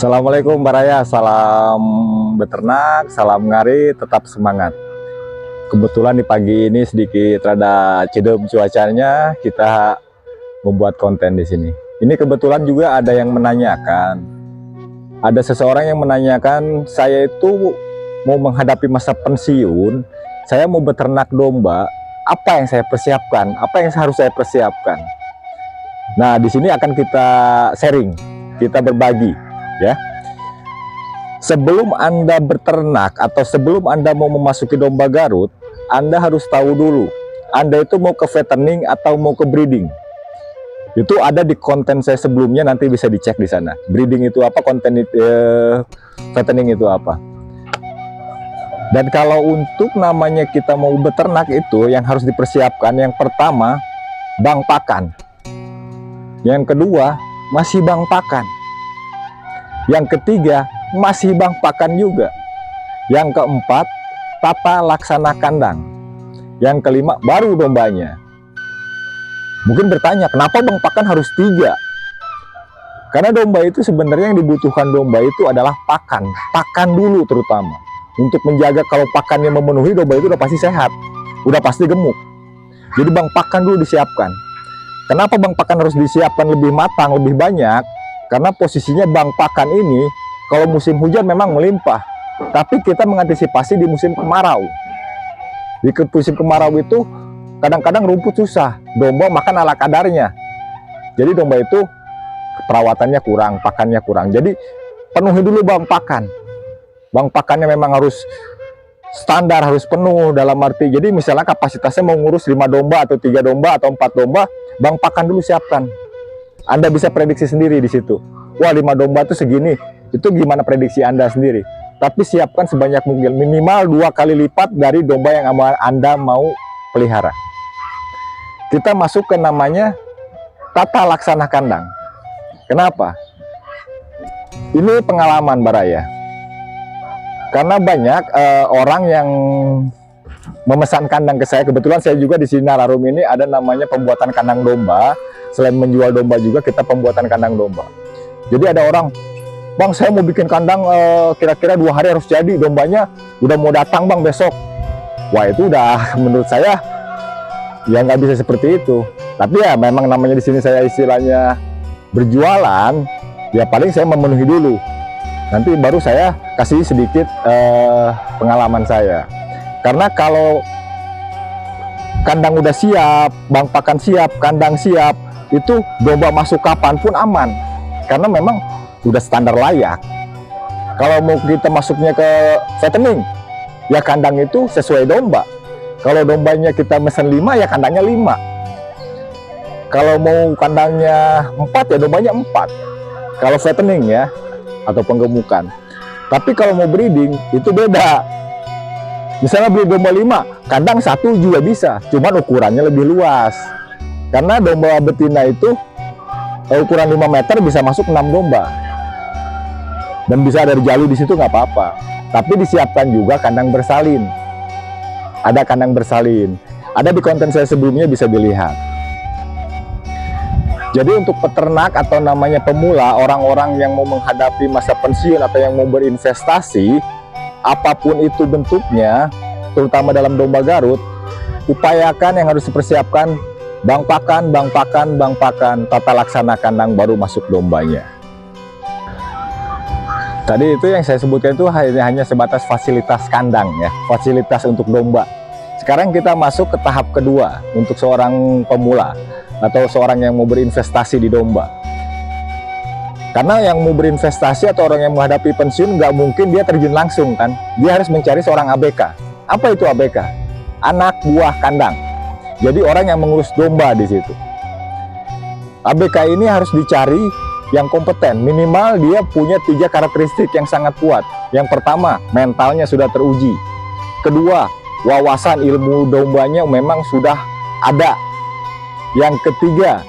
Assalamualaikum Baraya, salam beternak, salam ngari, tetap semangat. Kebetulan di pagi ini sedikit rada cedem cuacanya, kita membuat konten di sini. Ini kebetulan juga ada yang menanyakan, ada seseorang yang menanyakan, saya itu mau menghadapi masa pensiun, saya mau beternak domba, apa yang saya persiapkan, apa yang harus saya persiapkan. Nah, di sini akan kita sharing, kita berbagi. Ya, sebelum Anda beternak atau sebelum Anda mau memasuki domba Garut, Anda harus tahu dulu Anda itu mau ke fattening atau mau ke breeding. Itu ada di konten saya sebelumnya, nanti bisa dicek di sana. Breeding itu apa, konten itu, fattening itu apa. Dan kalau untuk namanya kita mau beternak itu yang harus dipersiapkan, yang pertama bang pakan, yang kedua masih bang pakan, yang ketiga masih bang pakan juga, yang keempat tata laksana kandang, yang kelima baru dombanya. Mungkin bertanya, kenapa bang pakan harus 3? Karena domba itu sebenarnya yang dibutuhkan domba itu adalah pakan dulu, terutama untuk menjaga kalau pakannya memenuhi, domba itu udah pasti sehat, udah pasti gemuk. Jadi bang pakan dulu disiapkan. Kenapa bang pakan harus disiapkan lebih matang, lebih banyak? Karena posisinya bang pakan ini kalau musim hujan memang melimpah, tapi kita mengantisipasi di musim kemarau. Di musim kemarau itu kadang-kadang rumput susah, domba makan ala kadarnya. Jadi domba itu perawatannya kurang, pakannya kurang. Jadi penuhi dulu bang pakan. Bang pakannya memang harus standar, harus penuh, dalam arti jadi misalnya kapasitasnya mau ngurus 5 domba atau 3 domba atau 4 domba, bang pakan dulu siapkan. Anda bisa prediksi sendiri di situ. Wah, 5 domba itu segini. Itu gimana prediksi Anda sendiri. Tapi siapkan sebanyak mungkin, minimal 2 kali lipat dari domba yang Anda mau pelihara. Kita masuk ke namanya tata laksana kandang. Kenapa? Ini pengalaman Baraya. Karena banyak orang yang memesan kandang ke saya. Kebetulan saya juga di sini Nararum ini ada namanya pembuatan kandang domba. Selain menjual domba juga kita pembuatan kandang domba. Jadi ada orang, bang saya mau bikin kandang kira-kira 2 hari harus jadi, dombanya udah mau datang bang besok. Wah, itu udah menurut saya ya nggak bisa seperti itu. Tapi ya memang namanya di sini saya istilahnya berjualan, ya paling saya memenuhi dulu. Nanti baru saya kasih sedikit pengalaman saya. Karena kalau kandang udah siap, bang pakan siap, kandang siap, itu domba masuk kapanpun aman, karena memang udah standar layak. Kalau mau kita masuknya ke fattening, ya kandang itu sesuai domba. Kalau dombanya kita mesen 5, ya kandangnya 5. Kalau mau kandangnya 4, ya dombanya 4. Kalau fattening ya, atau penggemukan. Tapi kalau mau breeding, itu beda. Misalnya beli domba 5, kandang 1 juga bisa, cuman ukurannya lebih luas. Karena domba betina itu ukuran 5 meter bisa masuk 6 domba. Dan bisa ada jali di situ nggak apa-apa. Tapi disiapkan juga kandang bersalin. Ada kandang bersalin. Ada di konten saya sebelumnya, bisa dilihat. Jadi untuk peternak atau namanya pemula, orang-orang yang mau menghadapi masa pensiun atau yang mau berinvestasi, apapun itu bentuknya, terutama dalam domba Garut, upayakan yang harus dipersiapkan bang pakan, bang pakan, bang pakan, tata laksana kandang, baru masuk dombanya. Tadi itu yang saya sebutkan itu hanya sebatas fasilitas kandang ya, fasilitas untuk domba. Sekarang kita masuk ke tahap kedua untuk seorang pemula atau seorang yang mau berinvestasi di domba. Karena yang mau berinvestasi atau orang yang menghadapi pensiun nggak mungkin dia terjun langsung kan, dia harus mencari seorang ABK. Apa itu ABK? Anak buah kandang. Jadi orang yang mengurus domba di situ. ABK ini harus dicari yang kompeten. Minimal dia punya 3 karakteristik yang sangat kuat. Yang pertama, mentalnya sudah teruji. Kedua, wawasan ilmu dombanya memang sudah ada. Yang ketiga,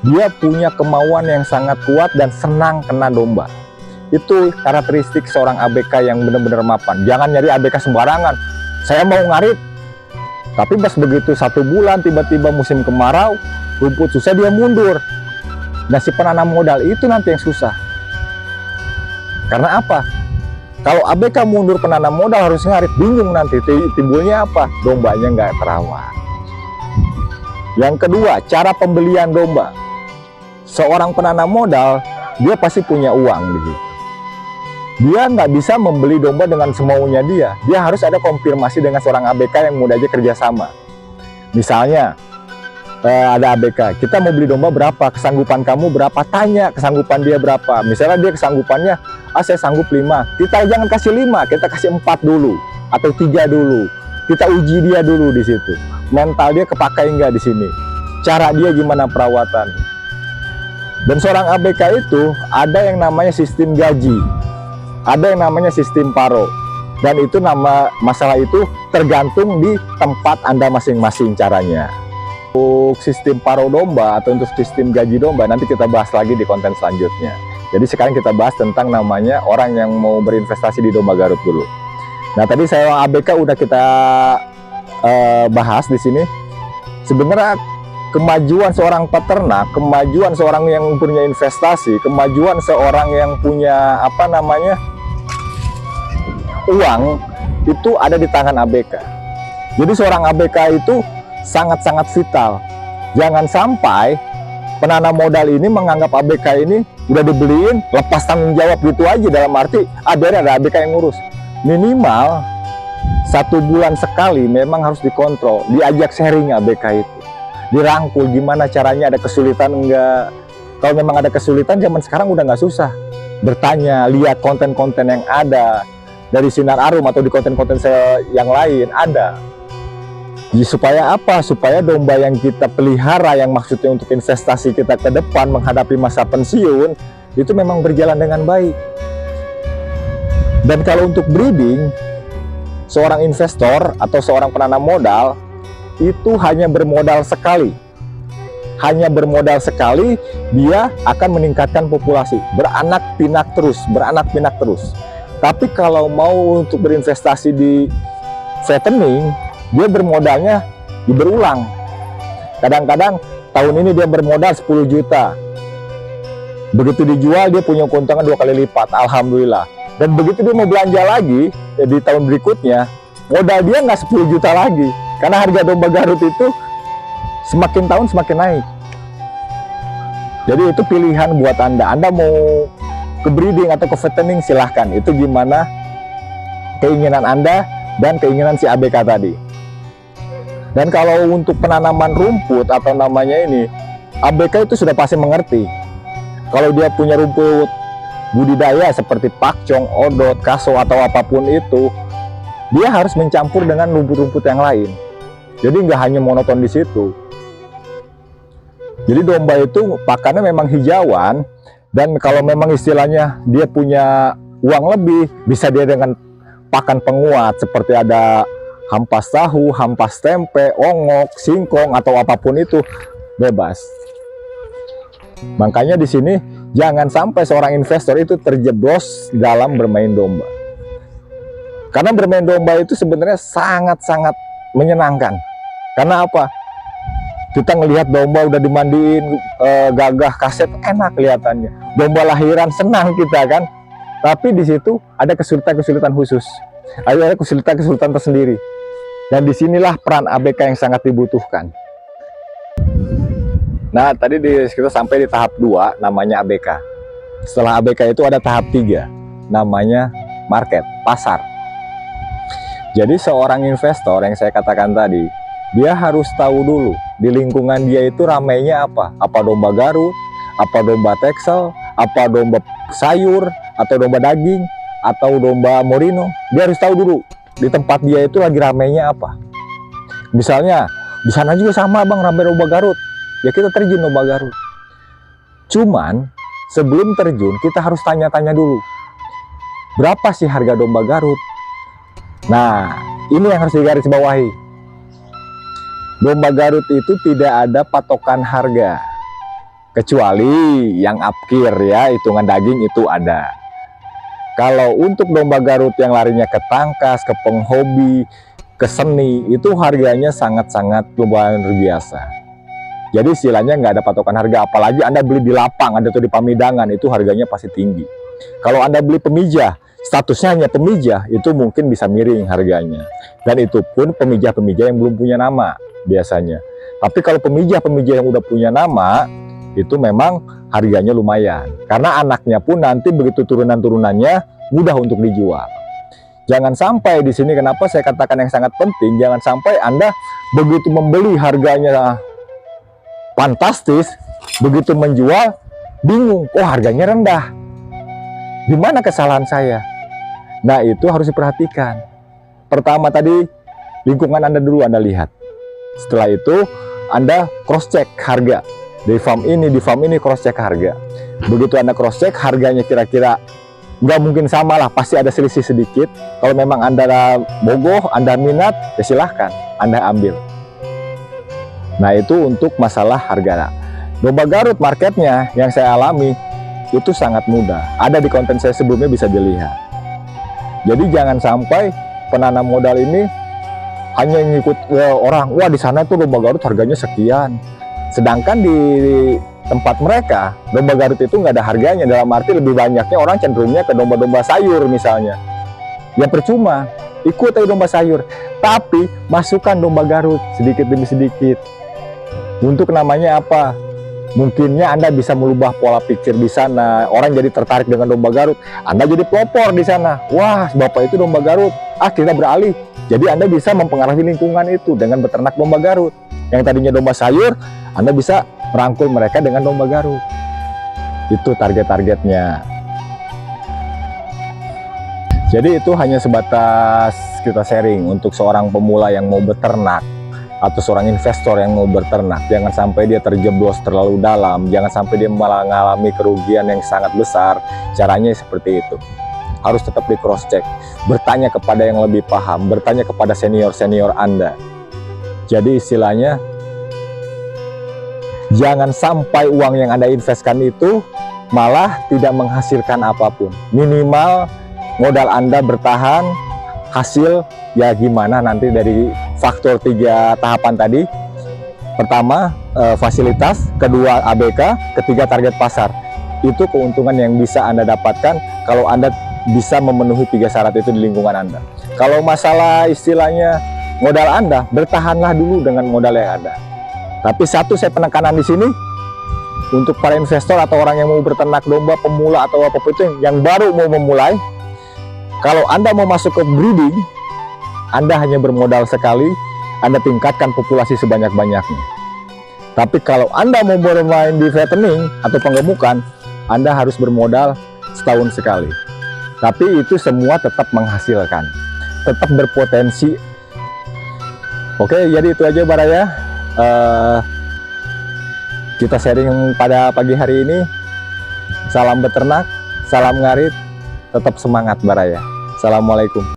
dia punya kemauan yang sangat kuat dan senang kena domba. Itu karakteristik seorang ABK yang benar-benar mapan. Jangan nyari ABK sembarangan. Saya mau ngarit, tapi pas begitu 1 bulan tiba-tiba musim kemarau, rumput susah, dia mundur. Nah, si penanam modal itu nanti yang susah. Karena apa? Kalau ABK mundur penanam modal harus ngarit, bingung nanti timbulnya apa? Dombanya nggak terawat. Yang kedua, cara pembelian domba. Seorang penanam modal, dia pasti punya uang di situ. Dia nggak bisa membeli domba dengan semaunya dia. Dia harus ada konfirmasi dengan seorang ABK yang mau diajak kerjasama. Misalnya, ada ABK, kita mau beli domba berapa, kesanggupan kamu berapa, tanya kesanggupan dia berapa. Misalnya dia kesanggupannya, saya sanggup 5, kita jangan kasih 5, kita kasih 4 dulu atau 3 dulu. Kita uji dia dulu di situ, mental dia kepakai nggak di sini, cara dia gimana perawatan. Dan seorang ABK itu ada yang namanya sistem gaji, ada yang namanya sistem paro, dan itu masalah itu tergantung di tempat Anda masing-masing caranya. Untuk sistem paro domba atau untuk sistem gaji domba nanti kita bahas lagi di konten selanjutnya. Jadi sekarang kita bahas tentang namanya orang yang mau berinvestasi di domba Garut dulu. Nah, tadi saya ABK udah kita bahas di sini. Sebenarnya kemajuan seorang peternak, kemajuan seorang yang punya investasi, kemajuan seorang yang punya uang itu ada di tangan ABK. Jadi seorang ABK itu sangat-sangat vital. Jangan sampai penanam modal ini menganggap ABK ini udah dibeliin lepas tanggung jawab gitu aja, dalam arti ada ABK yang ngurus. Minimal 1 bulan sekali memang harus dikontrol, diajak sharing ABK itu, dirangkul gimana caranya, ada kesulitan enggak. Kalau memang ada kesulitan, zaman sekarang udah nggak susah, bertanya, lihat konten-konten yang ada dari Sinar Arum atau di konten-konten saya yang lain ada. Supaya apa? Supaya domba yang kita pelihara, yang maksudnya untuk investasi kita ke depan menghadapi masa pensiun, itu memang berjalan dengan baik. Dan kalau untuk breeding, seorang investor atau seorang penanam modal itu hanya bermodal sekali. Hanya bermodal sekali, dia akan meningkatkan populasi, beranak pinak terus. Tapi kalau mau untuk berinvestasi di fattening, dia bermodalnya berulang. Kadang-kadang tahun ini dia bermodal 10 juta. Begitu dijual dia punya keuntungan 2 kali lipat, alhamdulillah. Dan begitu dia mau belanja lagi di tahun berikutnya, modal dia nggak 10 juta lagi. Karena harga domba Garut itu semakin tahun semakin naik. Jadi itu pilihan buat Anda. Anda mau ke breeding atau ke fattening, silahkan. Itu gimana keinginan Anda dan keinginan si ABK tadi. Dan kalau untuk penanaman rumput atau namanya ini, ABK itu sudah pasti mengerti. Kalau dia punya rumput budidaya seperti pakcong, odot, kaso atau apapun itu, dia harus mencampur dengan rumput-rumput yang lain. Jadi nggak hanya monoton di situ. Jadi domba itu pakannya memang hijauan, dan kalau memang istilahnya dia punya uang lebih, bisa dia dengan pakan penguat seperti ada hampas tahu, hampas tempe, ongok, singkong atau apapun itu, bebas. Makanya di sini jangan sampai seorang investor itu terjeblos dalam bermain domba. Karena bermain domba itu sebenarnya sangat-sangat menyenangkan. Karena apa? Kita ngelihat domba udah dimandiin, gagah, kaset, enak kelihatannya. Domba lahiran senang kita kan. Tapi di situ ada kesulitan-kesulitan khusus. Ada kesulitan-kesulitan tersendiri. Dan disinilah peran ABK yang sangat dibutuhkan. Nah, tadi kita sampai di tahap 2, namanya ABK. Setelah ABK itu ada tahap 3, namanya market, pasar. Jadi seorang investor yang saya katakan tadi, dia harus tahu dulu di lingkungan dia itu ramainya apa. Apa domba Garut, apa domba Texel, apa domba sayur, atau domba daging, atau domba Merino. Dia harus tahu dulu di tempat dia itu lagi ramainya apa. Misalnya di sana juga sama bang, ramai domba Garut, ya kita terjun domba Garut. Cuman sebelum terjun kita harus tanya-tanya dulu, berapa sih harga domba Garut. Nah, ini yang harus digarisbawahi. Domba Garut itu tidak ada patokan harga, kecuali yang apkir ya, hitungan daging itu ada. Kalau untuk domba Garut yang larinya ke tangkas, ke penghobi, ke seni, itu harganya sangat-sangat luar biasa. Jadi istilahnya nggak ada patokan harga, apalagi Anda beli di lapang, Anda tuh di Pamidangan, itu harganya pasti tinggi. Kalau Anda beli pemijah, statusnya hanya pemijah, itu mungkin bisa miring harganya. Dan itu pun pemijah-pemijah yang belum punya nama biasanya. Tapi kalau pemijah-pemijah yang udah punya nama, itu memang harganya lumayan. Karena anaknya pun nanti begitu turunan-turunannya mudah untuk dijual. Jangan sampai di sini, kenapa saya katakan yang sangat penting, jangan sampai Anda begitu membeli harganya fantastis, begitu menjual bingung, oh harganya rendah. Di mana kesalahan saya? Nah, itu harus diperhatikan. Pertama tadi, lingkungan Anda dulu Anda lihat. Setelah itu, Anda cross-check harga. Di farm ini cross-check harga. Begitu Anda cross-check, harganya kira-kira nggak mungkin sama lah, pasti ada selisih sedikit. Kalau memang Anda bogoh, Anda minat, ya silahkan Anda ambil. Nah, itu untuk masalah harga. Domba Garut marketnya yang saya alami, itu sangat mudah. Ada di konten saya sebelumnya, bisa dilihat. Jadi jangan sampai penanam modal ini hanya ngikut orang, wah di sana tuh domba Garut harganya sekian. Sedangkan di tempat mereka, domba Garut itu nggak ada harganya. Dalam arti lebih banyaknya orang cenderungnya ke domba-domba sayur misalnya. Ya percuma, ikut aja domba sayur. Tapi masukkan domba Garut sedikit demi sedikit. Untuk namanya apa? Mungkinnya Anda bisa merubah pola pikir di sana. Orang jadi tertarik dengan domba Garut. Anda jadi pelopor di sana. Wah, bapak itu domba Garut. Ah, kita beralih. Jadi Anda bisa mempengaruhi lingkungan itu dengan beternak domba Garut. Yang tadinya domba sayur, Anda bisa merangkul mereka dengan domba Garut. Itu target-targetnya. Jadi itu hanya sebatas kita sharing untuk seorang pemula yang mau beternak atau seorang investor yang mau berternak. Jangan sampai dia terjeblos terlalu dalam, jangan sampai dia malah mengalami kerugian yang sangat besar. Caranya seperti itu. Harus tetap di cross check, bertanya kepada yang lebih paham, bertanya kepada senior-senior Anda. Jadi istilahnya, jangan sampai uang yang Anda investkan itu malah tidak menghasilkan apapun. Minimal modal Anda bertahan, hasil ya gimana nanti dari faktor 3 tahapan tadi. Pertama, fasilitas, kedua ABK, ketiga target pasar. Itu keuntungan yang bisa Anda dapatkan kalau Anda bisa memenuhi 3 syarat itu di lingkungan Anda. Kalau masalah istilahnya modal Anda, bertahanlah dulu dengan modal yang ada. Tapi satu saya penekanan di sini, untuk para investor atau orang yang mau berternak domba, pemula atau apapun itu yang baru mau memulai, kalau Anda mau masuk ke breeding, Anda hanya bermodal sekali, Anda tingkatkan populasi sebanyak-banyaknya. Tapi kalau Anda mau bermain di fattening atau penggemukan, Anda harus bermodal setahun sekali. Tapi itu semua tetap menghasilkan, tetap berpotensi. Oke, jadi itu aja Baraya. Kita sharing pada pagi hari ini. Salam beternak, salam ngarit, tetap semangat Baraya. Assalamualaikum.